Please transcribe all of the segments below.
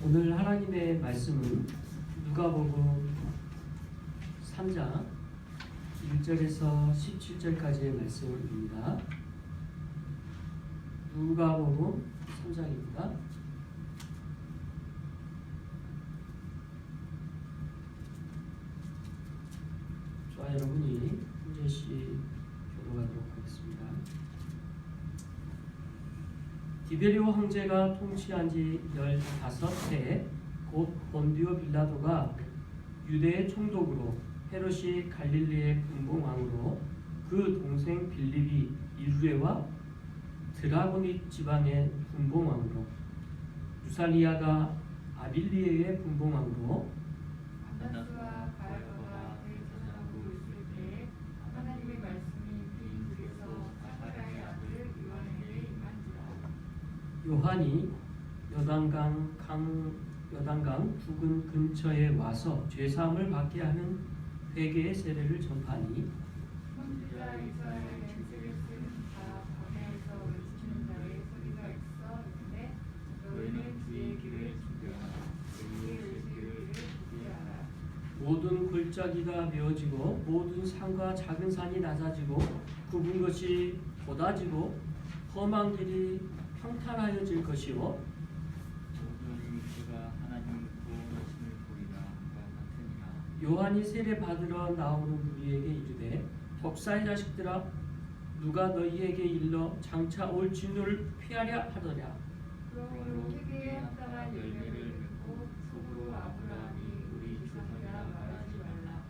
오늘 하나님의 말씀은 누가복음 3장 1절에서 17절까지의 말씀입니다. 누가복음 3장입니다. 저와 여러분이 한 절씩 교독하도록 하겠습니다. 디베리오 황제가 통치한 지 15해 곧 본디오 빌라도가 유대의 총독으로 헤롯이 갈릴리의 분봉왕으로 그 동생 빌립이 이루레와 드라고니 지방의 분봉왕으로 루살리아가 아빌리에의 분봉왕으로 안나스와 가야바가 대전하고 있을 때에 하나님의 말씀이 그에서 사가랴의 아들 요한에게 임한지라. 요한이 여단강 부근 근처에 와서 죄사함을 받게 하는 회개의 세례를 전파하니 선지자 이사야의 맹세를 쓴 자 광야에서 외치는 자의 소리가 있어 이르되 너희는 주의 길을 준비하라. 그의 의지를 준비하라. 모든 골짜기가 메어지고 모든 산과 작은 산이 낮아지고 굽은 것이 돋아지고 험한 길이 평탄하여질 것이요 모든 육체가 하나님 구원하심을 보리라 같으니라. 요한이 세례 받으러 나오는 우리에게 이르되 독사의 자식들아 누가 너희에게 일러 장차 올 진노를 피하랴 하더냐. 그러므로 회개에 합당한 열매를 맺고 속으로 아브라함이 우리 조상이라 말하지 말라.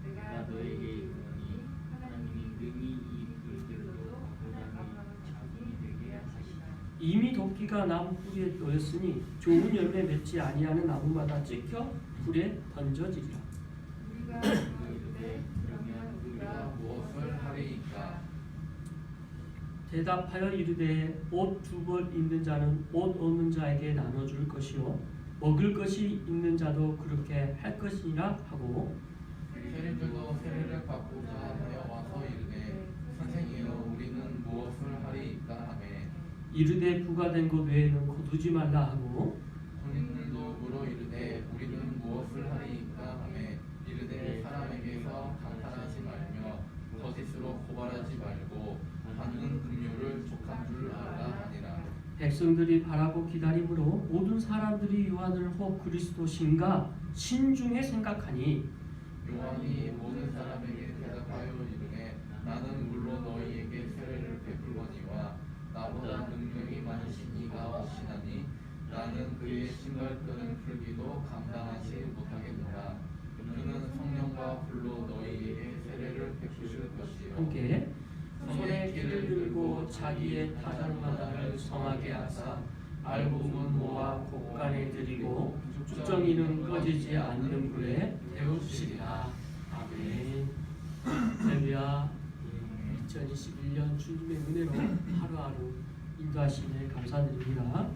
내가 너에게 이르노니 하나님이 능히 이 불들도 아브라함의 자손이 되게 하시리라. 이미 도끼가 나무 뿌리에 놓였으니 좋은 열매 맺지 아니하는 나무마다 찍혀 불에 던져지리라. 우리가 이르되 그러면 우리가 무엇을 하리이까? 대답하여 이르되 옷 두 벌 있는 자는 옷 없는 자에게 나눠줄 것이요 먹을 것이 있는 자도 그렇게 할 것이니라 하고 세리들도 세례를 받고자 하여 와서 이르되 선생이여 우리는 무엇을 하리이까 하매 이르되 부가된 것 외에는 거두지 말라 하고 군인들도 물어 이르되 우리는 무엇을 하리이까 하매 이르되 사람에게서 강탈하지 말며 거짓으로 고발하지 말고 받는 금료를 족한 줄 알라 하니라. 백성들이 바라고 기다림으로 모든 사람들이 요한을 혹 그리스도신가 신중에 생각하니 요한이 모든 사람에게 대답하여 이르되 나는 물론 너희에게 세례를 베풀거니와 나보다 능력이 많으신 이가 오시나니 나는 그의 신발끈을 풀기도 감당하지 못하겠노라. 그는 성령과 불로 너희에게 세례를 베푸실 것이요 함께 손에 길을 들고 자기의 타작마당을 성하게 하사 알곡은 모아 곡간에 들이고 쭉정이는 꺼지지 않는 불에 태우시리라. 아멘. 할렐루야. 2021년 주님의 은혜로 하루하루 인도하심에 감사드립니다.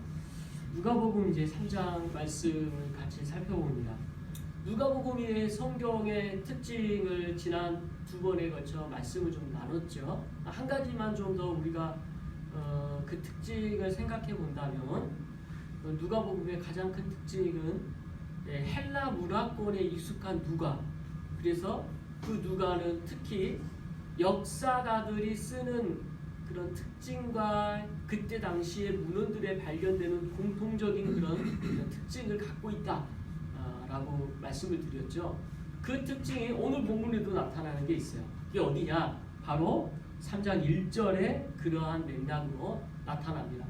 누가복음 이제 3장 말씀을 같이 살펴봅니다. 누가복음의 성경의 특징을 지난 두 번에 걸쳐 말씀을 좀 나눴죠. 한 가지만 좀 더 우리가 그 특징을 생각해 본다면 누가복음의 가장 큰 특징은 헬라 문화권에 익숙한 누가. 그래서 그 누가는 특히 역사가들이 쓰는 그런 특징과 그때 당시의 문헌들에 발견되는 공통적인 그런 특징을 갖고 있다. 라고 말씀을 드렸죠. 그 특징이 오늘 본문에도 나타나는 게 있어요. 이게 어디냐? 바로 3장 1절에 그러한 맥락으로 나타납니다.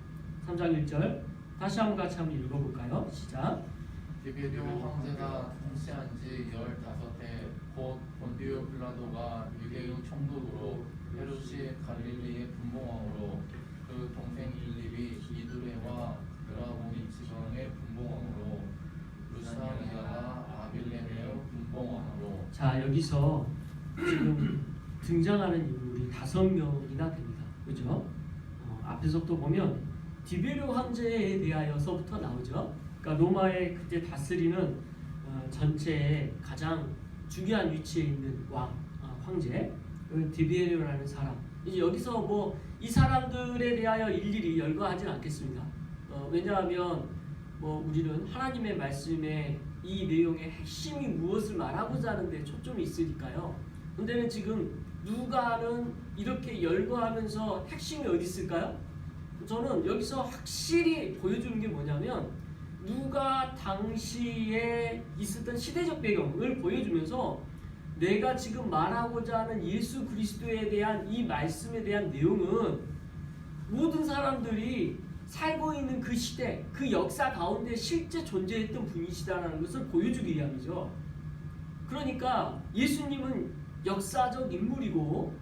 3장 1절 다시 한번 같이 한번 읽어볼까요? 시작. 디베리오 황제가 통치한 지 15해 곧 본디오 빌라도가 유대의 총독으로 헤롯이 갈릴리의 분봉왕으로 그 동생 빌립이 이두레와 드라고니 지방의 분봉왕으로 루살리아가 아빌레네의 분봉왕으로. 자, 여기서 지금 등장하는 인물이 5명이나 됩니다. 그죠? 앞에서부터 보면 디베리오 황제에 대하여서부터 나오죠. 그러니까 로마의 그때 다스리는 전체의 가장 중요한 위치에 있는 황제 디베리오라는 사람. 이제 여기서 뭐 이 사람들에 대하여 일일이 열거하지는 않겠습니다. 왜냐하면 뭐 우리는 하나님의 말씀의 이 내용의 핵심이 무엇을 말하고자 하는데 초점이 있으니까요. 근데는 지금 누가는 이렇게 열거하면서 핵심이 어디 있을까요? 저는 여기서 확실히 보여주는 게 뭐냐면 누가 당시에 있었던 시대적 배경을 보여주면서 내가 지금 말하고자 하는 예수 그리스도에 대한 이 말씀에 대한 내용은 모든 사람들이 살고 있는 그 시대, 그 역사 가운데 실제 존재했던 분이시다라는 것을 보여주기 위함이죠. 그러니까 예수님은 역사적 인물이고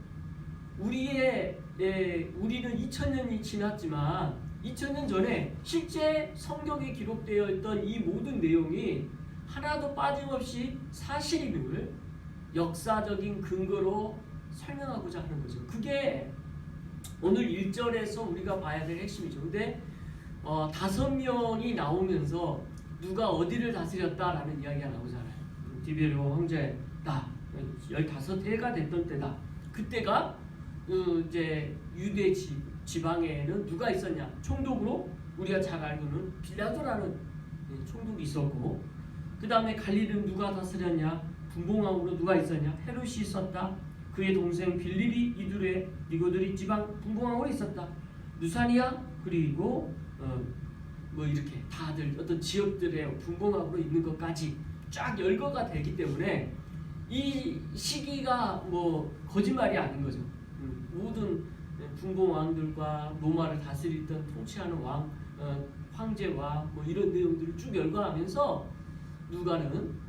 우리는 2000년이 지났지만 2000년 전에 실제 성경에 기록되어 있던 이 모든 내용이 하나도 빠짐없이 사실임을 역사적인 근거로 설명하고자 하는 거죠. 그게 오늘 1절에서 우리가 봐야 될 핵심이죠. 근데 5명이 나오면서 누가 어디를 다스렸다라는 이야기가 나오잖아요. 디베르 황제다. 15해가 됐던 때다. 그때가 이제 유대 지방에는 누가 있었냐? 총독으로 우리가 잘 알고는 빌라도라는 총독이 있었고, 그 다음에 갈릴리는 누가 다스렸냐? 분봉왕으로 누가 있었냐? 헤롯이 있었다. 그의 동생 빌립이 이두레 니고들이 지방 분봉왕으로 있었다. 누사니아 그리고 뭐 이렇게 다들 어떤 지역들의 분봉왕으로 있는 것까지 쫙 열거가 되기 때문에 이 시기가 뭐 거짓말이 아닌 거죠. 모든 분봉왕들과 로마를 다스리던 통치하는 황제와 뭐 이런 내용들을 쭉 열거하면서 누가는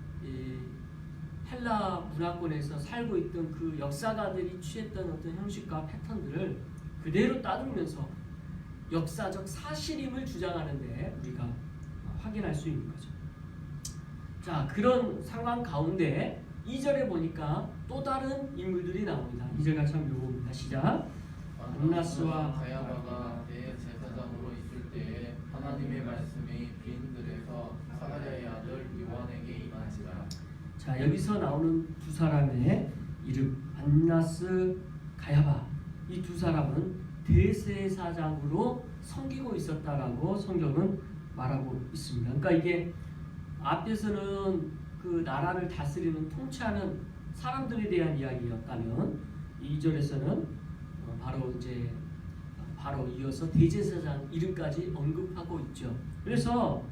헬라 문화권에서 살고 있던 그 역사가들이 취했던 어떤 형식과 패턴들을 그대로 따르면서 역사적 사실임을 주장하는데 우리가 확인할 수 있는 거죠. 자, 그런 상황 가운데 2절에 보니까 또 다른 인물들이 나옵니다. 2절 같이 한번 읽어봅니다. 시작. 안나스와 가야바가 대제사장으로 있을 때에 하나님의 말씀이 빈들에서 사가랴의 아들 요한에게 임하니라. 자, 여기서 나오는 두 사람의 이름 안나스, 가야바, 이 두 사람은 대제사장으로 섬기고 있었다라고 성경은 말하고 있습니다. 그러니까 이게 앞에서는 그 나라를 다스리는 통치하는 사람들에 대한 이야기였다면 2절에서는 바로 이어서 대제사장 이름까지 언급하고 있죠. 그래서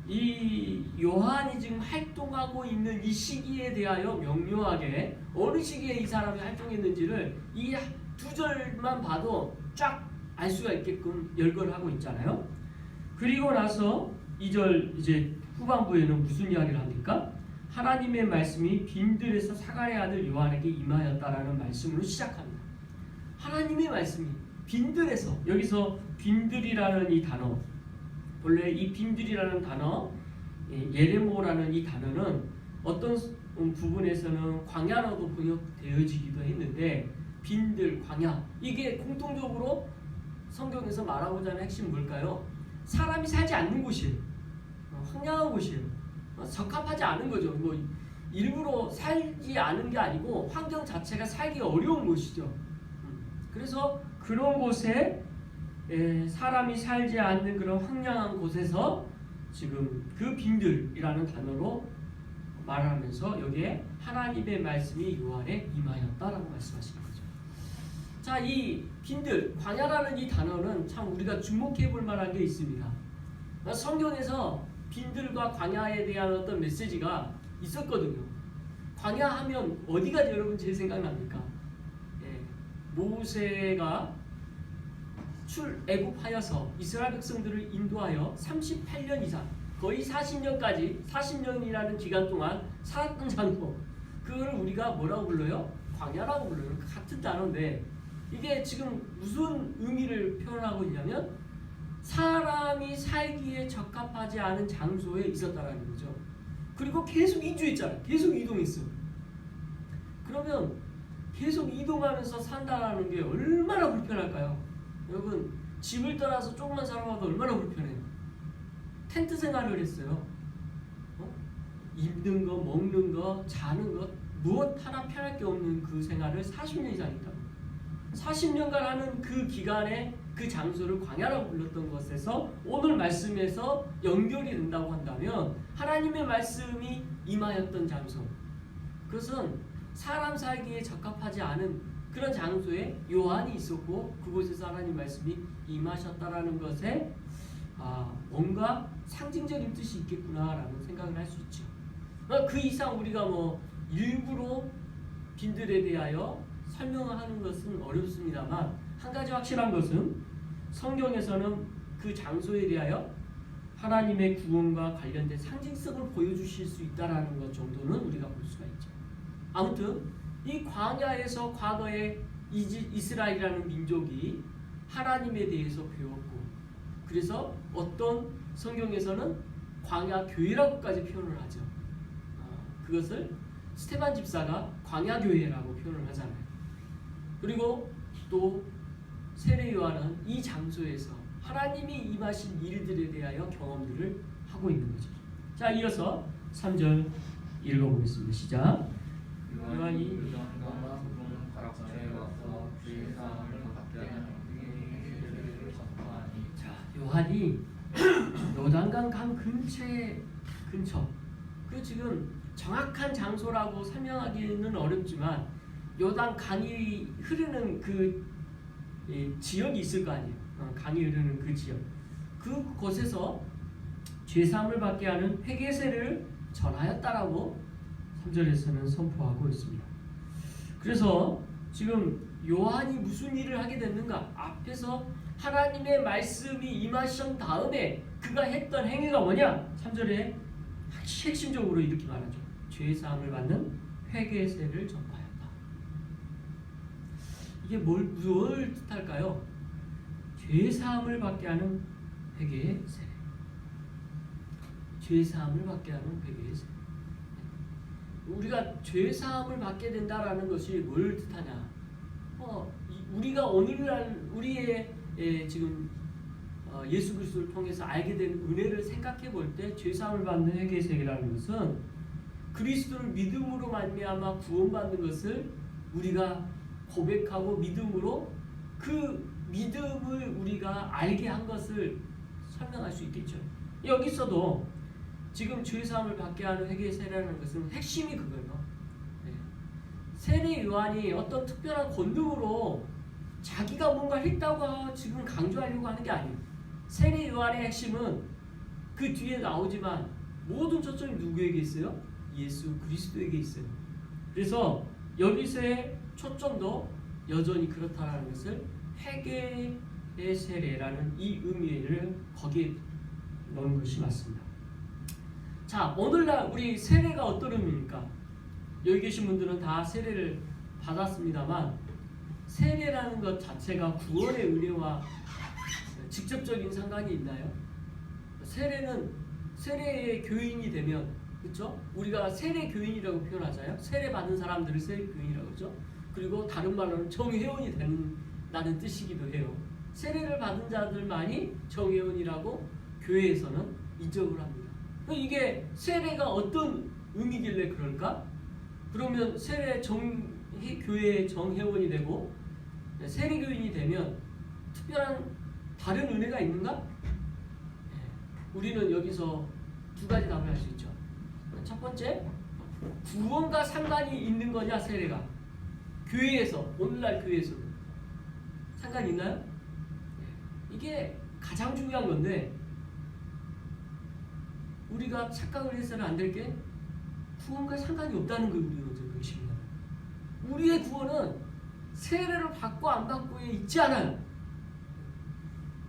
이 요한이 지금 활동하고 있는 이 시기에 대하여 명료하게 어느 시기에 이 사람이 활동했는지를 이 두 절만 봐도 쫙 알 수가 있게끔 열거를 하고 있잖아요. 그리고 나서 2절 이제 후반부에는 무슨 이야기를 합니까? 하나님의 말씀이 빈들에서 사가랴의 아들 요한에게 임하였다라는 말씀으로 시작합니다. 하나님의 말씀이 빈들에서, 여기서 빈들이라는 이 단어, 원래 이 빈들이라는 단어, 예레모라는 이 단어는 어떤 부분에서는 광야로도 번역되어지기도 했는데, 빈들, 광야, 이게 공통적으로 성경에서 말하고자 하는 핵심은 뭘까요? 사람이 살지 않는 곳이에요. 황량한 곳이에요. 적합하지 않은 거죠. 뭐 일부러 살지 않은 게 아니고 환경 자체가 살기 어려운 곳이죠. 그래서 그런 곳에 사람이 살지 않는 그런 황량한 곳에서 지금 그 빈들이라는 단어로 말하면서 여기에 하나님의 말씀이 요한에 임하였다라고 말씀하시는 거죠. 자, 이 빈들, 광야라는 이 단어는 참 우리가 주목해 볼 만한 게 있습니다. 성경에서 빈들과 광야에 대한 어떤 메시지가 있었거든요. 광야 하면 어디가 여러분 제일 생각납니까? 모세가 출애굽하여서 이스라엘 백성들을 인도하여 38년 이상, 거의 40년이라는 기간 동안 살았던 장소, 그거를 우리가 뭐라고 불러요? 광야라고 불러요. 같은 단어인데 이게 지금 무슨 의미를 표현하고 있냐면 사람이 살기에 적합하지 않은 장소에 있었다라는 거죠. 그리고 계속 이주했잖아요. 계속 이동했어. 그러면 계속 이동하면서 산다라는 게 얼마나 불편할까요? 여러분, 집을 떠나서 조금만 살아봐도 얼마나 불편해요. 텐트 생활을 했어요. 입는 거, 먹는 거, 자는 것 무엇 하나 편할 게 없는 그 생활을 40년 이상 했다. 40년간 하는 그 기간에 그 장소를 광야라고 불렀던 것에서 오늘 말씀에서 연결이 된다고 한다면 하나님의 말씀이 임하였던 장소, 그것은 사람 살기에 적합하지 않은 그런 장소에 요한이 있었고 그곳에서 하나님 말씀이 임하셨다라는 것에 뭔가 상징적인 뜻이 있겠구나라는 생각을 할 수 있죠. 그 이상 우리가 뭐 일부러 빈들에 대하여 설명하는 것은 어렵습니다만 한 가지 확실한 것은 성경에서는 그 장소에 대하여 하나님의 구원과 관련된 상징성을 보여주실 수 있다라는 것 정도는 우리가 볼 수가 있죠. 아무튼 이 광야에서 과거에 이스라엘이라는 민족이 하나님에 대해서 배웠고, 그래서 어떤 성경에서는 광야 교회라고까지 표현을 하죠. 그것을 스테반 집사가 광야 교회라고 표현을 하잖아요. 그리고 또 세례 요한은 이 장소에서 하나님이 임하신 일들에 대하여 경험들을 하고 있는 거죠. 자, 이어서 3절 읽어보겠습니다. 시작. 요한이 요단강과 푸른 각자에 와서 주의 사함을 받게 하는 행위를 전파하니. 자, 요한이 요단강 강 근처, 그 지금 정확한 장소라고 설명하기는 어렵지만 요단 강이 흐르는 그 지역이 있을 거 아니에요. 강이 흐르는 그 지역, 그곳에서 죄사함을 받게 하는 회개세를 전하였다라고 3절에서는 선포하고 있습니다. 그래서 지금 요한이 무슨 일을 하게 됐는가? 앞에서 하나님의 말씀이 임하신 다음에 그가 했던 행위가 뭐냐? 3절에 핵심적으로 이렇게 말하죠. 죄사함을 받는 회개세를 전파했다. 이게 뭘 뜻할까요? 죄사함을 받게 하는 회개의 세례. 죄사함을 받게 하는 회개의 세례. 우리가 죄사함을 받게 된다라는 것이 뭘 뜻하냐? 우리가 오늘날 우리의 지금 예수 그리스도를 통해서 알게 된 은혜를 생각해 볼 때 죄사함을 받는 회개의 세례라는 것은 그리스도를 믿음으로 말미암아 구원받는 것을 우리가 고백하고 믿음으로 그 믿음을 우리가 알게 한 것을 설명할 수 있겠죠. 여기서도 지금 죄사함을 받게 하는 회개의 세례라는 것은 핵심이 그거예요. 세례 요한이 어떤 특별한 권능으로 자기가 뭔가 했다고 지금 강조하려고 하는 게 아니에요. 세례 요한의 핵심은 그 뒤에 나오지만 모든 초점이 누구에게 있어요? 예수 그리스도에게 있어요. 그래서 여기서의 초점도 여전히 그렇다라는 것을 회개의 세례라는 이 의미를 거기에 넣은 것이 맞습니다. 자, 오늘날 우리 세례가 어떤 의미입니까? 여기 계신 분들은 다 세례를 받았습니다만 세례라는 것 자체가 구원의 은혜와 직접적인 상관이 있나요? 세례의 교인이 되면, 그렇죠? 우리가 세례 교인이라고 표현하잖아요. 세례 받은 사람들을 세례 교인이라고 그러죠. 그리고 다른 말로는 정회원이 된다는 뜻이기도 해요. 세례를 받은 자들만이 정회원이라고 교회에서는 인정을 합니다. 이게 세례가 어떤 의미길래 그럴까? 그러면 교회의 정회원이 되고 세례교인이 되면 특별한 다른 은혜가 있는가? 우리는 여기서 두 가지 답을 할 수 있죠. 첫 번째, 구원과 상관이 있는 거냐 세례가? 교회에서, 오늘날 교회에서도 상관이 있나요? 이게 가장 중요한 건데 우리가 착각을 해서는 안 될 게 구원과 상관이 없다는 걸 우리는 먼저 의심해야 돼요. 우리의 구원은 세례를 받고 안 받고에 있지 않아요.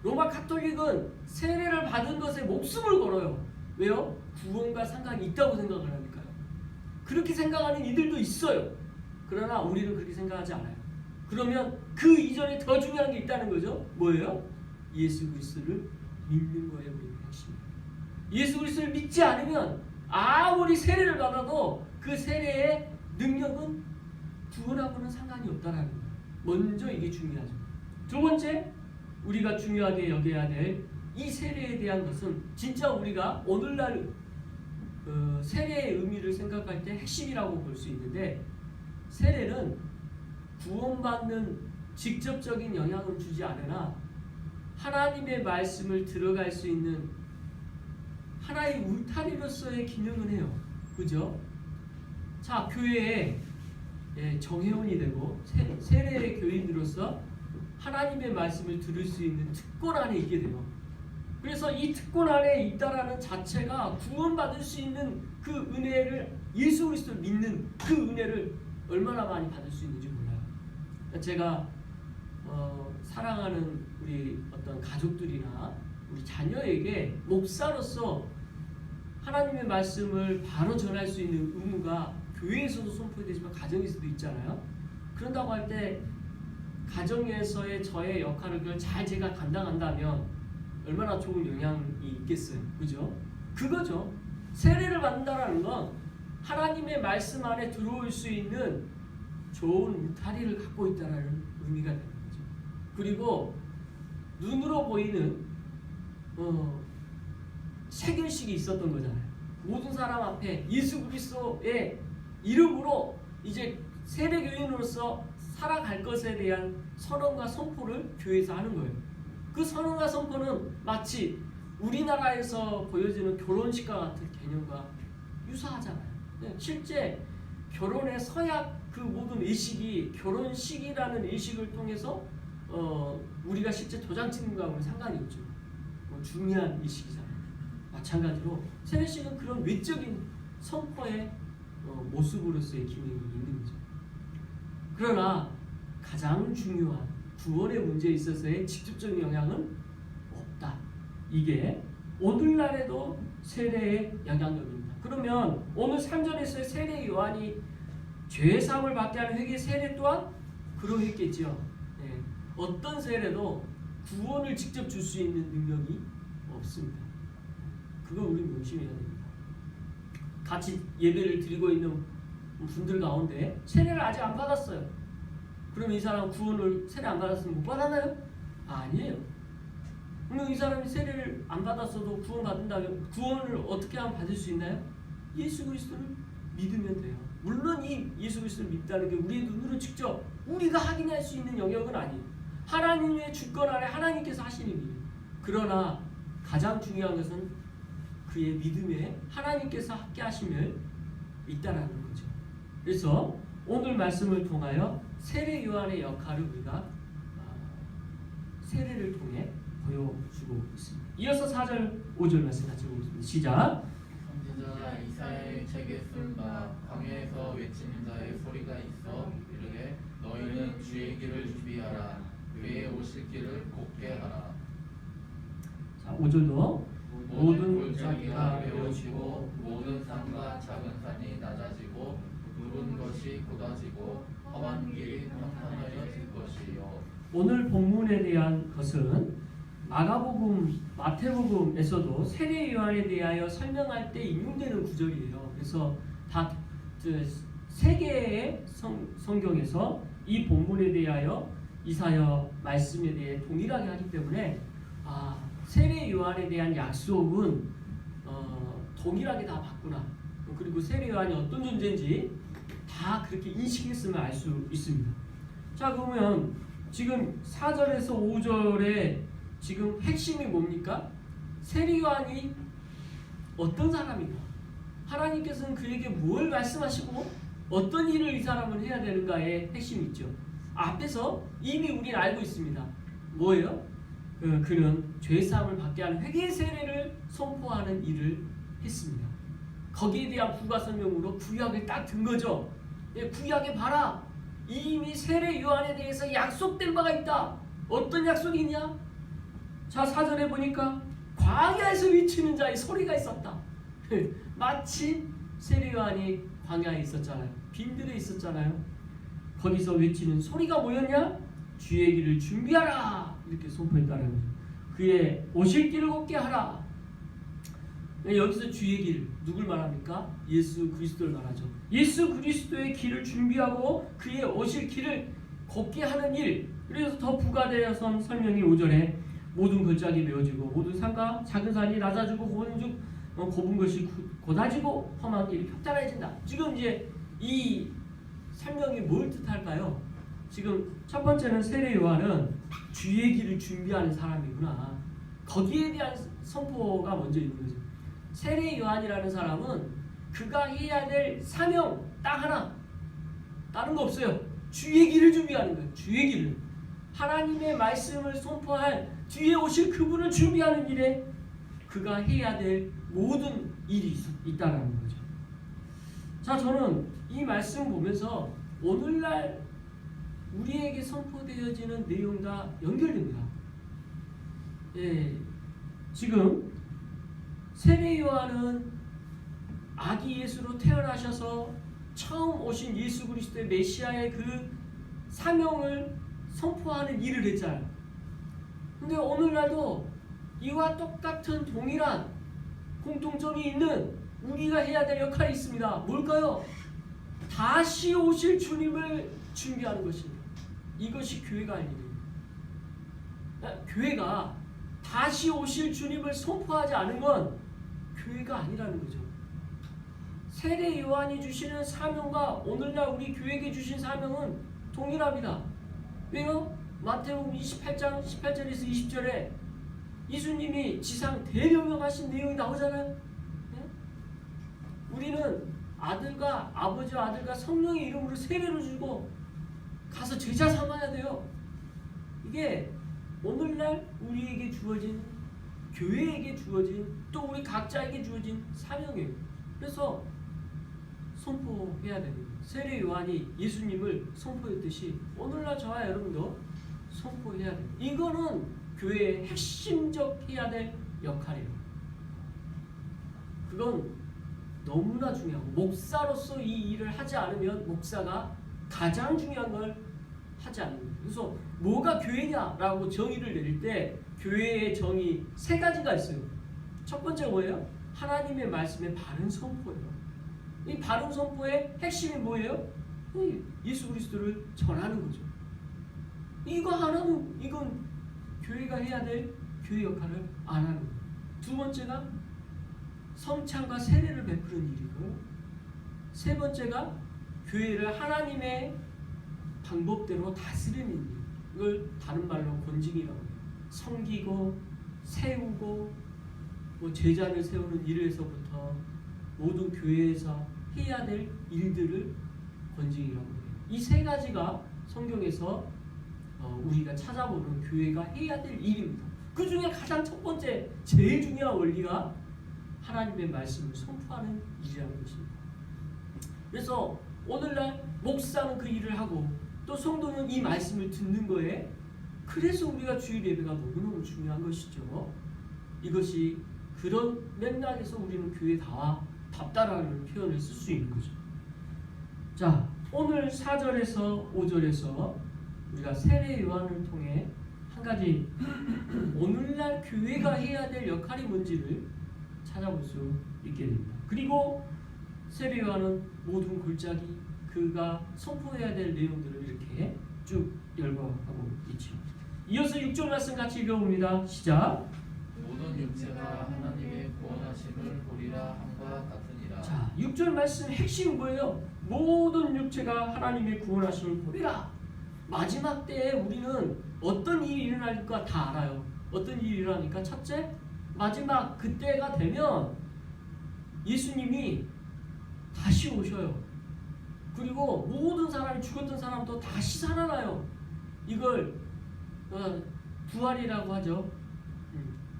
로마 카톨릭은 세례를 받은 것에 목숨을 걸어요. 왜요? 구원과 상관이 있다고 생각을 하니까요. 그렇게 생각하는 이들도 있어요. 그러나 우리는 그렇게 생각하지 않아요. 그러면 그 이전에 더 중요한 게 있다는 거죠. 뭐예요? 예수 그리스도를 믿는 거예요. 우리의 핵심이. 예수 그리스도를 믿지 않으면 아무리 세례를 받아도 그 세례의 능력은 구원하고는 상관이 없다라는 거예요. 먼저 이게 중요하죠. 두 번째, 우리가 중요하게 여겨야 될 이 세례에 대한 것은 진짜 우리가 오늘날 세례의 의미를 생각할 때 핵심이라고 볼 수 있는데, 세례는 구원받는 직접적인 영향을 주지 않으나 하나님의 말씀을 들어갈 수 있는 하나의 울타리로서의 기능을 해요. 그죠? 자, 교회에 정회원이 되고 세례의 교인으로서 하나님의 말씀을 들을 수 있는 특권 안에 있게 돼요. 그래서 이 특권 안에 있다라는 자체가 구원받을 수 있는 그 은혜를, 예수 그리스도를 믿는 그 은혜를 얼마나 많이 받을 수 있는지 몰라요. 제가 사랑하는 우리 어떤 가족들이나 우리 자녀에게 목사로서 하나님의 말씀을 바로 전할 수 있는 의무가 교회에서도 선포되지만 가정에서도 있잖아요. 그런다고 할 때 가정에서의 저의 역할을 그걸 잘 제가 감당한다면 얼마나 좋은 영향이 있겠어요. 그죠? 그거죠. 세례를 받는다는 건 하나님의 말씀 안에 들어올 수 있는 좋은 울타리를 갖고 있다는 의미가 되는 거죠. 그리고 눈으로 보이는 세결식이 있었던 거잖아요. 모든 사람 앞에 예수 그리스도의 이름으로 이제 세례교인으로서 살아갈 것에 대한 선언과 선포를 교회에서 하는 거예요. 그 선언과 선포는 마치 우리나라에서 보여지는 결혼식과 같은 개념과 유사하잖아요. 실제 결혼의 서약 그 모든 의식이 결혼식이라는 의식을 통해서 우리가 실제 도장 찍는 거하고는 상관이 없죠. 중요한 의식이잖아요. 마찬가지로 세례식은 그런 외적인 선포의 모습으로서의 기능이 있는 거죠. 그러나 가장 중요한 구원의 문제에 있어서의 직접적인 영향은 없다. 이게 오늘날에도 세례의 영향력입니다. 그러면 오늘 3절에서의 세례 요한이 죄사함을 받게 하는 회개 세례 또한 그러했겠죠. 네. 어떤 세례도 구원을 직접 줄 수 있는 능력이 없습니다. 그걸 우리 명심해야 됩니다. 같이 예배를 드리고 있는 분들 가운데 세례를 아직 안 받았어요. 그럼 이 사람 구원을 세례 안 받았으면 못 받았나요? 아니에요. 그럼 이 사람이 세례를 안 받았어도 구원 받는다면 구원을 어떻게 하면 받을 수 있나요? 예수 그리스도를 믿으면 돼요. 물론 이 예수 그리스도를 믿다는 게 우리의 눈으로 직접 우리가 확인할 수 있는 영역은 아니에요. 하나님의 주권 안에 하나님께서 하시는 일이에요. 그러나 가장 중요한 것은 그의 믿음에 하나님께서 함께 하심을 있다라는 거죠. 그래서 오늘 말씀을 통하여 세례 요한의 역할을 우리가 세례를 통해 보여주고 있습니다. 이어서 4절, 5절 말씀 같이 보겠습니다. 시작. 선지자 이사야의 책에 쓴바 광야에서 외치는 자의 소리가 있어 이르되 너희는 주의 길을 준비하라 그의 오실 길을 곱게 하라. 자, 5절도 모든 골짜기가 메워지고 모든 산과 작은 산이 낮아지고 굵은 것이 곧아지고 험한 길이 평탄해질 것이요. 오늘 본문에 대한 것은 마가복음, 마태복음에서도 세례 요한에 대하여 설명할 때 인용되는 구절이에요. 그래서 다 세 개의 성경에서 이 본문에 대하여 이사야 말씀에 대해 동일하게 하기 때문에 세례 요한에 대한 약속은 동일하게 다 받구나. 그리고 세례 요한이 어떤 존재인지 다 그렇게 인식했으면 알 수 있습니다. 자, 그러면 지금 4절에서 5절에 지금 핵심이 뭡니까? 세례 요한이 어떤 사람인가? 하나님께서는 그에게 뭘 말씀하시고 어떤 일을 이 사람은 해야 되는가의 핵심이 있죠. 앞에서 이미 우리는 알고 있습니다. 뭐예요? 그는 죄사함을 받게 하는 회개 세례를 선포하는 일을 했습니다. 거기에 대한 부가 설명으로 구약을 딱 든 거죠. 구약에 봐라. 이미 세례 요한에 대해서 약속된 바가 있다. 어떤 약속이 있냐? 자, 4절에 보니까 광야에서 외치는 자의 소리가 있었다. 마치 세례 요한이 광야에 있었잖아요. 빈들에 있었잖아요. 거기서 외치는 소리가 뭐였냐? 주의 길을 준비하라. 이렇게 선포했다는 거죠. 그의 오실 길을 곱게 하라. 여기서 주의 길 누굴 말합니까? 예수 그리스도를 말하죠. 예수 그리스도의 길을 준비하고 그의 오실 길을 곱게 하는 일. 그래서 더 부가되어선 설명이 5절에 모든 골짜기 메워지고 모든 산과 작은 산이 낮아지고 곱은 것이 곧아지고 험한 길이 평탄해진다. 지금 이제 이 설명이 뭘 뜻할까요? 지금 첫 번째는 세례 요한은 주의 길을 준비하는 사람이구나. 거기에 대한 선포가 먼저 있는 거죠. 세례 요한이라는 사람은 그가 해야 될 사명 딱 하나, 다른 거 없어요. 주의 길을 준비하는 거예요. 주의 길을. 하나님의 말씀을 선포할 뒤에 오실 그분을 준비하는 일에 그가 해야 될 모든 일이 있다라는 거죠. 자, 저는 이 말씀 보면서 오늘날 우리에게 선포되어지는 내용과 연결됩니다. 예, 지금 세례 요한은 아기 예수로 태어나셔서 처음 오신 예수 그리스도의 메시아의 그 사명을 선포하는 일을 했잖아요. 근데 오늘날도 이와 똑같은 동일한 공통점이 있는 우리가 해야 될 역할이 있습니다. 뭘까요? 다시 오실 주님을 준비하는 것입니다. 이것이 교회가 할 일입니다. 교회가 다시 오실 주님을 선포하지 않은 건 교회가 아니라는 거죠. 세례 요한이 주시는 사명과 오늘날 우리 교회에게 주신 사명은 동일합니다. 왜요? 마태복음 28장 18절에서 20절에 예수님이 지상 대명령하신 내용이 나오잖아요. 네? 우리는 아들과 아버지와 아들과 성령의 이름으로 세례를 주고 가서 제자 삼아야 돼요. 이게 오늘날 우리에게 주어진, 교회에게 주어진, 또 우리 각자에게 주어진 사명이에요. 그래서 선포해야 됩니다. 세례 요한이 예수님을 선포했듯이 오늘날 저와 여러분도 선포해야 돼요. 이거는 교회의 핵심적 해야 될 역할이에요. 그건 너무나 중요하고, 목사로서 이 일을 하지 않으면 목사가 가장 중요한 걸 하지 않습니다. 그래서 뭐가 교회냐라고 정의를 내릴 때 교회의 정의 세 가지가 있어요. 첫 번째 뭐예요? 하나님의 말씀의 바른 선포예요. 이 바른 선포의 핵심이 뭐예요? 예수 그리스도를 전하는 거죠. 이거 하나는, 이건 교회가 해야 될 교회 역할을 안 하는 거예요. 두 번째가 성찬과 세례를 베푸는 일이고요. 세 번째가 교회를 하나님의 방법대로 다스리는 일. 이걸 다른 말로 권징이라고 해요. 섬기고 세우고 뭐 제자를 세우는 일에서부터 모든 교회에서 해야 될 일들을 권징이라고 해요. 이 세 가지가 성경에서 우리가 찾아보는 교회가 해야 될 일입니다. 그 중에 가장 첫 번째, 제일 중요한 원리가 하나님의 말씀을 선포하는 일이라는 것입니다. 그래서 오늘날 목사는 그 일을 하고 또 성도는 이 말씀을 듣는 거에, 그래서 우리가 주일 예배가 너무너무 중요한 것이죠. 이것이 그런 맥락에서 우리는 교회답다라는 표현을 쓸 수 있는 거죠. 자, 오늘 4절에서 5절에서 우리가 세례 요한을 통해 한 가지 오늘날 교회가 해야 될 역할이 뭔지를 찾아볼 수 있게 됩니다. 그리고 세례 요한은 모든 골짜기, 그가 선포해야 될 내용들을 이렇게 쭉 열거하고 있죠. 이어서 6절 말씀 같이 읽어봅니다. 시작. 모든 육체가 하나님의 구원하심을 보리라 함과 같으니라. 자, 6절 말씀 핵심은 뭐예요? 모든 육체가 하나님의 구원하심을 보리라. 마지막 때에 우리는 어떤 일이 일어날까 다 알아요. 어떤 일이 일어나니까 첫째, 마지막 그때가 되면 예수님이 다시 오셔요. 그리고 모든 사람이, 죽었던 사람도 다시 살아나요. 이걸 부활이라고 하죠.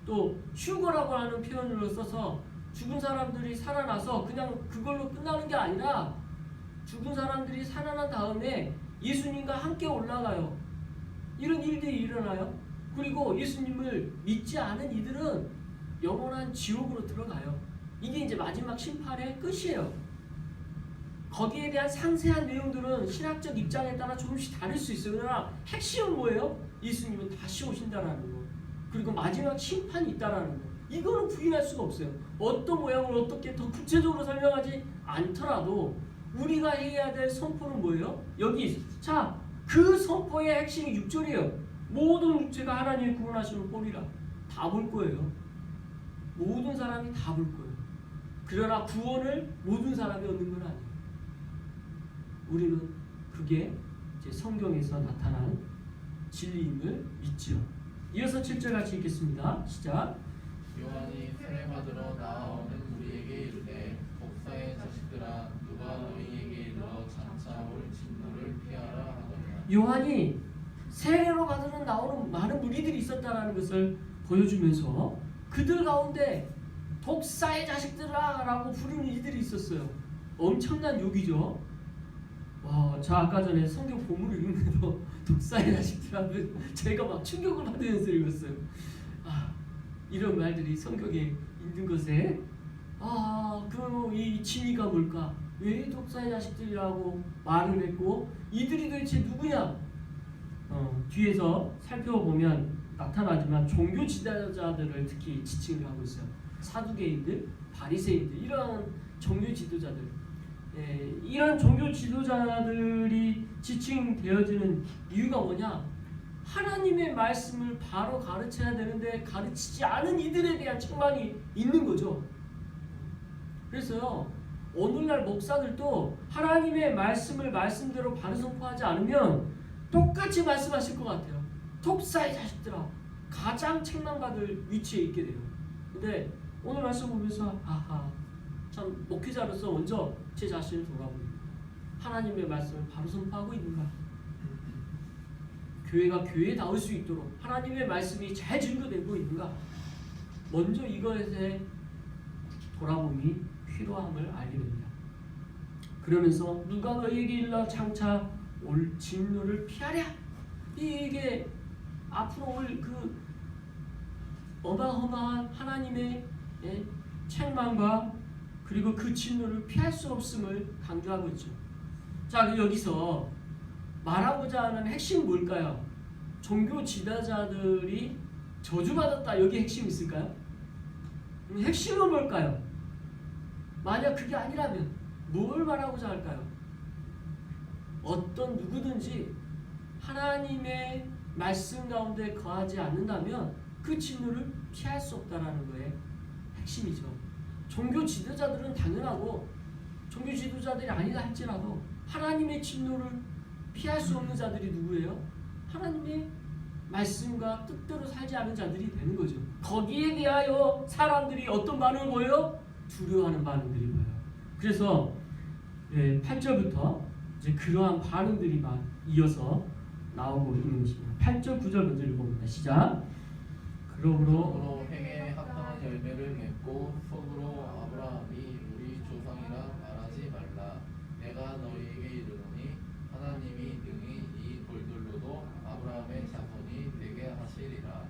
또 휴거라고 하는 표현으로 써서 죽은 사람들이 살아나서 그냥 그걸로 끝나는 게 아니라 죽은 사람들이 살아난 다음에 예수님과 함께 올라가요. 이런 일들이 일어나요. 그리고 예수님을 믿지 않은 이들은 영원한 지옥으로 들어가요. 이게 이제 마지막 심판의 끝이에요. 거기에 대한 상세한 내용들은 신학적 입장에 따라 조금씩 다를 수 있어요. 그러나 핵심은 뭐예요? 예수님은 다시 오신다라는 거. 그리고 마지막 심판이 있다라는 거. 이거는 부인할 수가 없어요. 어떤 모양을 어떻게 더 구체적으로 설명하지 않더라도 우리가 해야 될 선포는 뭐예요? 여기. 자, 그 선포의 핵심이 6절이에요. 모든 육체가 하나님의 구원하심을 보리라. 다 볼 거예요. 모든 사람이 다 볼 거예요. 그러나 구원을 모든 사람이 얻는 건 아니에요. 우리는 그게 이제 성경에서 나타난 진리임을 믿지요. 이어서 7절 같이 읽겠습니다. 시작. 요한이 세례받으러 나오는 우리에게 이르되 독사의 자식들아 누가 너희에게 이르러 장차 올 진노를 피하라 하더냐. 요한이 세례로 받으러 나오는 많은 무리들이 있었다는 것을 보여주면서 그들 가운데 독사의 자식들아 라고 부르는 이들이 있었어요. 엄청난 욕이죠. 와, 저 아까 전에 성경 본문을 읽는데도 독사의 자식들하고 제가 막 충격을 받으면서 읽었어요. 아, 이런 말들이 성경에 있는 것에 그럼 이 진위가 뭘까? 왜 독사의 자식들이라고 말을 했고 이들이 도대체 누구냐? 뒤에서 살펴보면 나타나지만 종교 지도자들을 특히 지칭을 하고 있어요. 사두개인들, 바리새인들 이런 종교 지도자들. 이런 종교 지도자들이 지칭되어지는 이유가 뭐냐? 하나님의 말씀을 바로 가르쳐야 되는데 가르치지 않은 이들에 대한 책망이 있는 거죠. 그래서요, 오늘날 목사들도 하나님의 말씀을 말씀대로 바로 선포하지 않으면 똑같이 말씀하실 것 같아요. 독사의 자식들아, 가장 책망받을 위치에 있게 돼요. 근데 오늘 말씀 보면서 참 목회자로서 먼저 제 자신을 돌아봅니다. 하나님의 말씀을 바로 선포하고 있는가? 교회가 교회다울 수 있도록 하나님의 말씀이 잘 증거되고 있는가? 먼저 이것에 돌아봄이 필요함을 알게 됩니다. 그러면서 누가 너희에게 일러 장차 올 진노를 피하랴? 이게 앞으로 올 그 어마어마한 하나님의 책망과 그리고 그 진노를 피할 수 없음을 강조하고 있죠. 자, 여기서 말하고자 하는 핵심은 뭘까요? 종교 지도자들이 저주받았다. 여기 핵심이 있을까요? 핵심은 뭘까요? 만약 그게 아니라면 뭘 말하고자 할까요? 어떤 누구든지 하나님의 말씀 가운데 거하지 않는다면 그 진노를 피할 수 없다라는 거에 핵심이죠. 종교 지도자들은 당연하고 종교 지도자들이 아니다 할지라도 하나님의 진노를 피할 수 없는 자들이 누구예요? 하나님의 말씀과 뜻대로 살지 않은 자들이 되는 거죠. 거기에 대하여 사람들이 어떤 반응을 보여요? 두려워하는 반응들이 보여요. 그래서 8절부터 이제 그러한 반응들이 막 이어서 나오고 있는 것입니다. 8절 9절 먼저 읽어봅니다. 시작. 그러므로 행에 합당한 열매를 맺고 속으로 아브라함이 우리 조상이라 말하지 말라. 내가 너희에게 이르노니 하나님이 능히 이 돌들로도 아브라함의 자손이 되게 하시리라.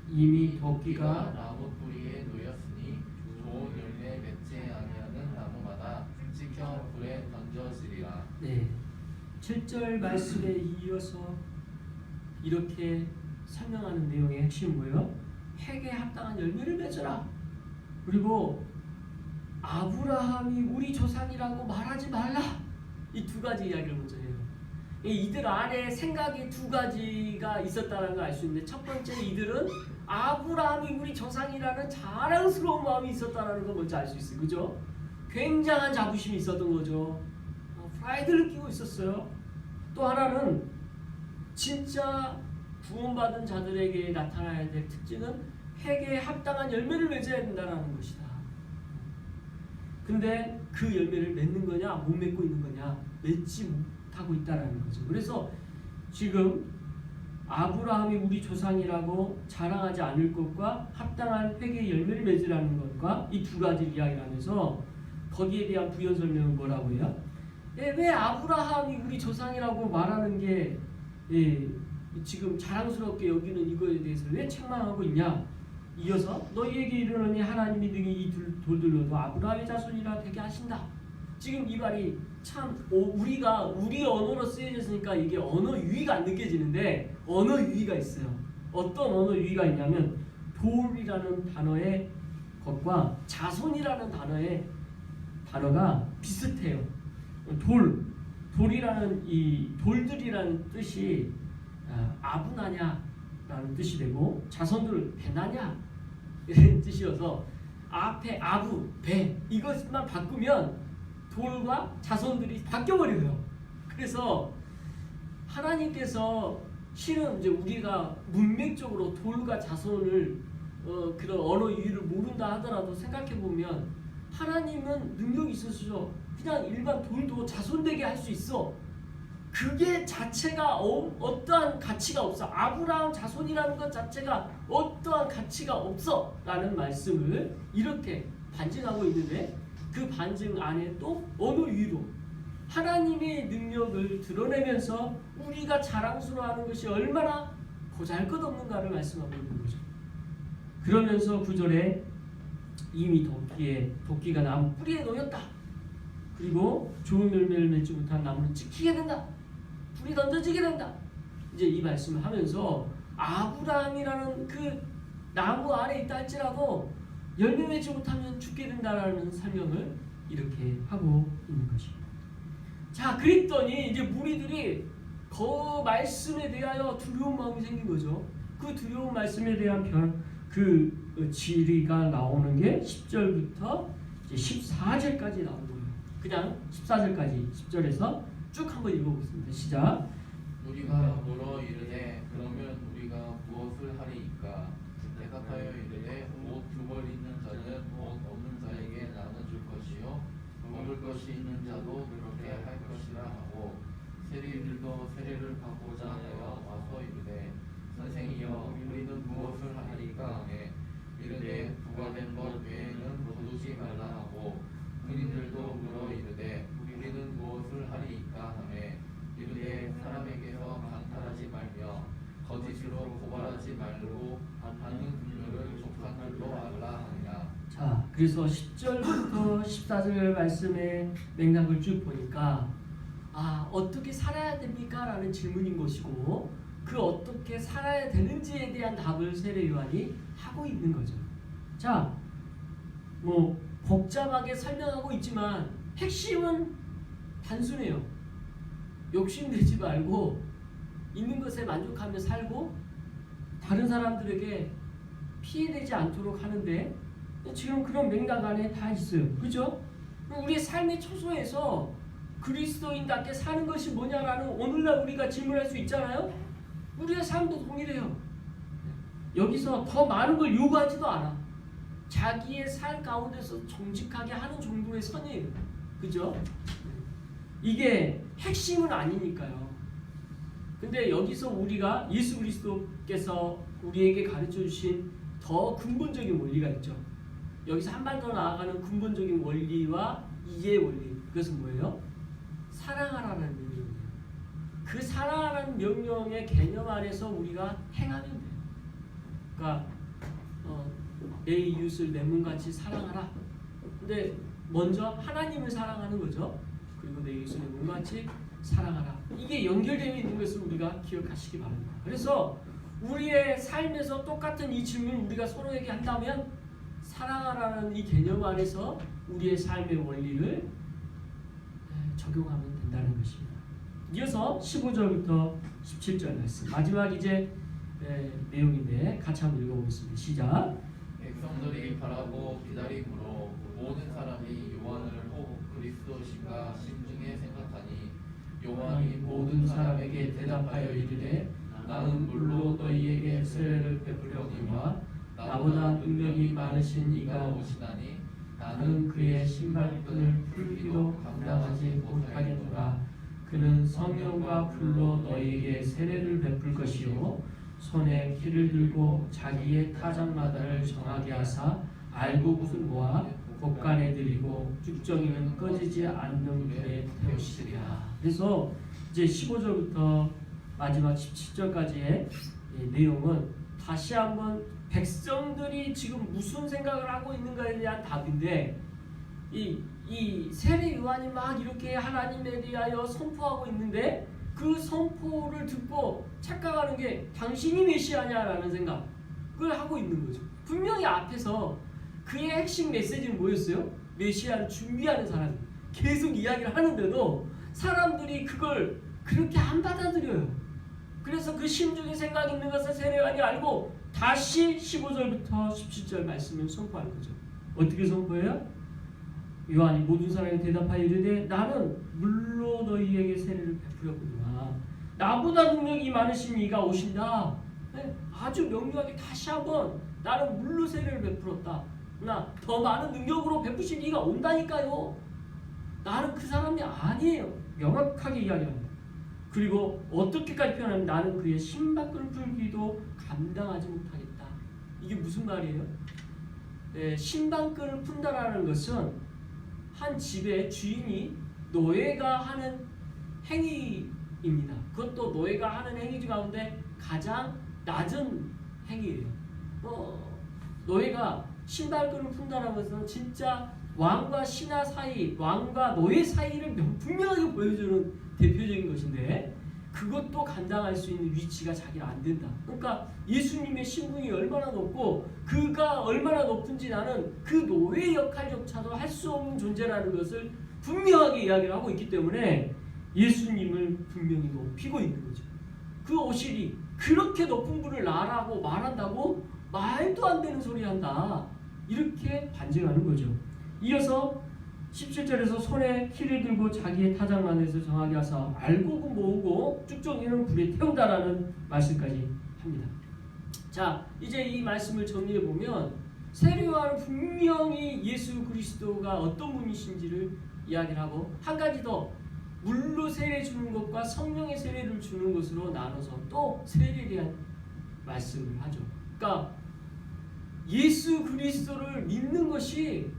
이미 도끼가 나무 뿌리에 놓였으니 좋은 열매 맺지 아니하는 나무마다 찍혀 불에 던져지리라. 7절 말씀에 이어서 이렇게 설명하는 내용의 핵심이 뭐예요? 핵에 합당한 열매를 맺어라. 그리고 아브라함이 우리 조상이라고 말하지 말라. 이 두 가지 이야기를 먼저 해요. 이들 안에 생각이 두 가지가 있었다는 걸 알 수 있는데, 첫 번째 이들은 아브라함이 우리 조상이라는 자랑스러운 마음이 있었다는 걸 먼저 알 수 있어요. 그죠? 굉장한 자부심이 있었던 거죠. 프라이드를 끼고 있었어요. 또 하나는 진짜 구원받은 자들에게 나타나야 될 특징은 핵에 합당한 열매를 맺어야 된다는 것이다. 근데 그 열매를 맺는 거냐, 못 맺고 있는 거냐, 맺지 못하고 있다는 거죠. 그래서 지금 아브라함이 우리 조상이라고 자랑하지 않을 것과 합당한 회개의 열매를 맺으라는 것과 이 두 가지 이야기를 하면서 거기에 대한 부연 설명은 뭐라고 해요? 왜 아브라함이 우리 조상이라고 말하는 게 지금 자랑스럽게 여기는 이거에 대해서 왜 책망하고 있냐? 이어서 너희에게 이르노니 하나님이 능히 이 돌들로도 아브라함의 자손이라 되게 하신다. 지금 이 말이 참 우리 언어로 쓰여졌으니까 이게 언어 유의가 안 느껴지는데 언어 유의가 있어요. 어떤 언어 유의가 있냐면 돌이라는 단어의 것과 자손이라는 단어가 비슷해요. 돌이라는 이 돌들이라는 뜻이 아부나냐라는 뜻이 되고 자손들 배나냐 이런 뜻이어서 앞에 아부, 배 이것만 바꾸면 돌과 자손들이 바뀌어버려요. 그래서 하나님께서 실은 이제 우리가 문맥적으로 돌과 자손을 그런 언어 유희를 모른다 하더라도 생각해 보면 하나님은 능력이 있으시죠. 그냥 일반 돌도 자손되게 할 수 있어. 그게 자체가 어떠한 가치가 없어. 아브라함 자손이라는 것 자체가 어떠한 가치가 없어 라는 말씀을 이렇게 반증하고 있는데, 그 반증 안에 또 언어 유희로 하나님의 능력을 드러내면서 우리가 자랑스러워하는 것이 얼마나 보잘것없는가를 말씀하고 있는 거죠. 그러면서 9절에 이미 도끼가 나무 뿌리에 놓였다. 그리고 좋은 열매를 맺지 못한 나무는 찍히게 된다. 불이 던져지게 된다. 이제 이 말씀을 하면서 아브라함이라는 그 나무 아래 있다 할지라도 열매 맺지 못하면 죽게 된다라는 설명을 이렇게 하고 있는 것입니다. 자, 그랬더니 이제 무리들이 그 말씀에 대하여 두려운 마음이 생긴 거죠. 그 두려운 말씀에 대한 그 지리가 나오는 게 10절부터 이제 14절까지 나오는 거예요. 그냥 14절까지 10절에서 쭉 한번 읽어보겠습니다. 시작. 우리가 물어 이르되 그러면 우리가 무엇을 하리이까? 대답하여 이르되 옷 두 벌 있는 자는 옷 없는 자에게 나눠줄 것이요 먹을 것이 있는 자도 그렇게 할 것이라 하고, 세리들도 세례를 받고자 하여 와서 이르되 선생이여 우리는 무엇을 하리까 하매 이르되 부과된 것 외에는 거두지 말라 하고, 그리들도 물어 이르되 우리는 무엇을 하리이까 하매 이르되 사람에게서 강탈하지 말며 거짓으로 고발하지 말고 받는 금료를 족한 줄로 알라 하니라. 자, 그래서 10절부터 14절 말씀의 맥락을 쭉 보니까 어떻게 살아야 됩니까? 라는 질문인 것이고, 그 어떻게 살아야 되는지에 대한 답을 세례 요한이 하고 있는 거죠. 자, 뭐 복잡하게 설명하고 있지만 핵심은 단순해요. 욕심내지 말고 있는 것에 만족하며 살고 다른 사람들에게 피해되지 않도록 하는데, 지금 그런 맥락 안에 다 있어요. 그죠? 우리의 삶의 초소에서 그리스도인답게 사는 것이 뭐냐라는 오늘날 우리가 질문할 수 있잖아요. 우리의 삶도 동일해요. 여기서 더 많은 걸 요구하지도 않아. 자기의 삶 가운데서 정직하게 하는 정도의 선이에요. 그죠? 이게 핵심은 아니니까요. 근데 여기서 우리가 예수 그리스도께서 우리에게 가르쳐 주신 더 근본적인 원리가 있죠. 여기서 한 발 더 나아가는 근본적인 원리와 이해의 원리, 그것은 뭐예요? 사랑하라는 명령이에요. 그 사랑하라는 명령의 개념 안에서 우리가 행하면 돼요. 그러니까 내 이웃을 내 몸같이 사랑하라. 근데 먼저 하나님을 사랑하는 거죠. 그리고 내 이웃을 내 몸같이 사랑하라. 이게 연결되어 있는 것을 우리가 기억하시기 바랍니다. 그래서 우리의 삶에서 똑같은 이 질문을 우리가 서로에게 한다면 사랑하라는 이 개념 안에서 우리의 삶의 원리를 적용하면 된다는 것입니다. 이어서 15절부터 17절 말씀, 마지막 이제 내용인데 같이 한번 읽어보겠습니다. 시작. 백성들이 바라고 기다림으로 모든 사람이 요한을 혹 그리스도신가 심중에 생각하니, 요한이 모든 사람에게 대답하여 이르되 나는 물로 너희에게 세례를 베풀려니와 나보다 능력이 많으신 이가 오시나니 나는 그의 신발끈을 풀기도 감당하지 못하겠노라. 그는 성령과 불로 너희에게 세례를 베풀 것이요 손에 키를 들고 자기의 타작마다를 정하게 하사 알곡을 모아 곳간에 들이고 쭉정이는 꺼지지 않는 불에 태우시리라. 그래서 이제 15절부터 마지막 17절까지의 내용은 다시 한번 백성들이 지금 무슨 생각을 하고 있는가에 대한 답인데, 이 세례 요한이 막 이렇게 하나님에 대하여 선포하고 있는데 그 선포를 듣고 착각하는 게 당신이 메시아냐라는 생각을 하고 있는 거죠. 분명히 앞에서 그의 핵심 메시지는 뭐였어요? 메시아를 준비하는 사람이 계속 이야기를 하는데도 사람들이 그걸 그렇게 안 받아들여요. 그래서 그 심중에 생각 있는 것을 세례 요한이 알고 다시 15절부터 17절 말씀을 선포하는 거죠. 어떻게 선포해요? 요한이 모든 사람에게 대답하여 이르되 나는 물로 너희에게 세례를 베풀었구나. 나보다 능력이 많으신 이가 오신다. 네, 아주 명료하게 다시 한번 나는 물로 세례를 베풀었다. 나 더 많은 능력으로 베푸신 이가 온다니까요. 나는 그 사람이 아니에요. 명확하게 이야기합니다. 그리고 어떻게까지 표현하면 나는 그의 신발끈을 풀기도 감당하지 못하겠다. 이게 무슨 말이에요? 네, 신발끈을 푼다라는 것은 한 집의 주인이 노예가 하는 행위입니다. 그것도 노예가 하는 행위 가운데 가장 낮은 행위예요. 노예가 신발끈을 푼다는 것은 진짜 왕과 신하 사이, 왕과 노예 사이를 분명하게 보여주는 대표적인 것인데 그것도 감당할 수 있는 위치가 자기는 안 된다. 그러니까 예수님의 신분이 얼마나 높고 그가 얼마나 높은지 나는 그 노예 역할조차도 할 수 없는 존재라는 것을 분명하게 이야기를 하고 있기 때문에 예수님을 분명히 높이고 있는 거죠. 그 오실이 그렇게 높은 분을 나라고 말한다고 말도 안 되는 소리 한다. 이렇게 반증하는 거죠. 이어서 17절에서 손에 키를 들고 자기의 타작만에서 정하게 하사 알고 모으고 쭉정이는 불에 태운다라는 말씀까지 합니다. 자, 이제 이 말씀을 정리해 보면 세례 요한은 분명히 예수 그리스도가 어떤 분이신지를 이야기를 하고 한 가지 더 물로 세례 주는 것과 성령의 세례를 주는 것으로 나눠서 또 세례에 대한 말씀을 하죠. 그러니까 예수 그리스도를 믿는 것이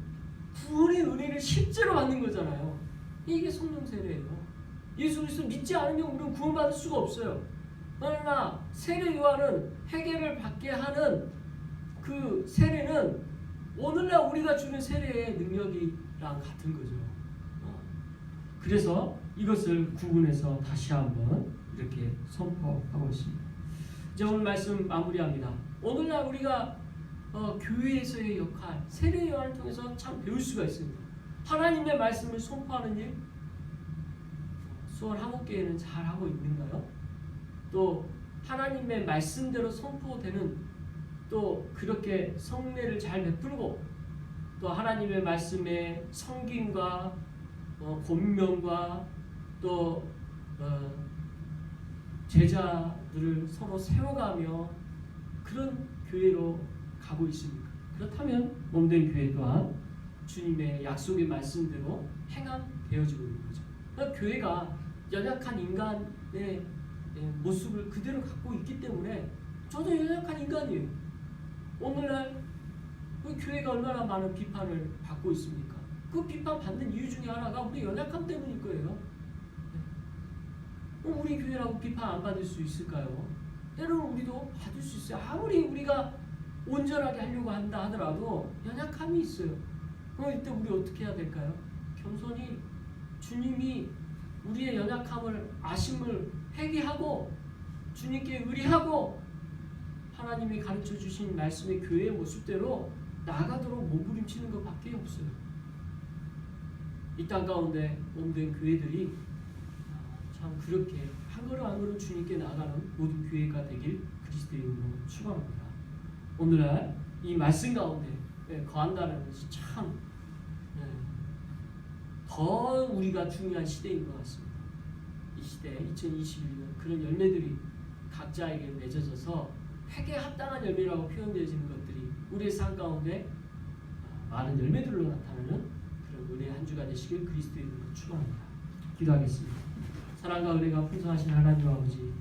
구원의 은혜를 실제로 받는 거잖아요. 이게 성령 세례예요. 예수 그리스도 믿지 않으면 우리는 구원받을 수가 없어요. 그러나 세례 요한은 회개를 받게 하는 그 세례는 오늘날 우리가 주는 세례의 능력이랑 같은 거죠. 그래서 이것을 구분해서 다시 한번 이렇게 선포하고 있습니다. 이제 오늘 말씀 마무리합니다. 오늘날 우리가 교회에서의 역할, 세례 요한을 통해서 참 배울 수가 있습니다. 하나님의 말씀을 선포하는 일, 수원 한국교회는 잘 하고 있는가요? 또 하나님의 말씀대로 선포되는 또 그렇게 성례를 잘 베풀고 또 하나님의 말씀의 성김과 권면과 또 제자들을 서로 세워가며 그런 교회로 가고 있습니까? 그렇다면 몸된 교회 또한 주님의 약속의 말씀대로 행함되어지고 있는 거죠. 그러니까 교회가 연약한 인간의 모습을 그대로 갖고 있기 때문에 저도 연약한 인간이에요. 오늘날 우리 교회가 얼마나 많은 비판을 받고 있습니까? 그 비판 받는 이유 중에 하나가 우리 연약함 때문일 거예요. 우리 교회라고 비판 안 받을 수 있을까요? 때로는 우리도 받을 수 있어요. 아무리 우리가 온전하게 하려고 한다 하더라도 연약함이 있어요. 그럼 이때 우리 어떻게 해야 될까요? 겸손히 주님이 우리의 연약함을 아심을 회개하고 주님께 의뢰하고 하나님이 가르쳐 주신 말씀의 교회의 모습대로 나아가도록 몸부림치는 것밖에 없어요. 이 땅 가운데 몸된 교회들이 참 그렇게 한 걸음 한 걸음 주님께 나아가는 모든 교회가 되길 그리스도의 이름으로 축원합니다. 오늘날 이 말씀 가운데 거한다는 것이 참 더 우리가 중요한 시대인 것 같습니다. 이 시대 2021년 그런 열매들이 각자에게 맺어져서 회개에 합당한 열매라고 표현되어지는 것들이 우리의 삶 가운데 많은 열매들로 나타나는 그런 은혜의 한 주가 되시길 그리스도의 이름으로 축원합니다. 기도하겠습니다. 사랑과 은혜가 풍성하신 하나님 아버지,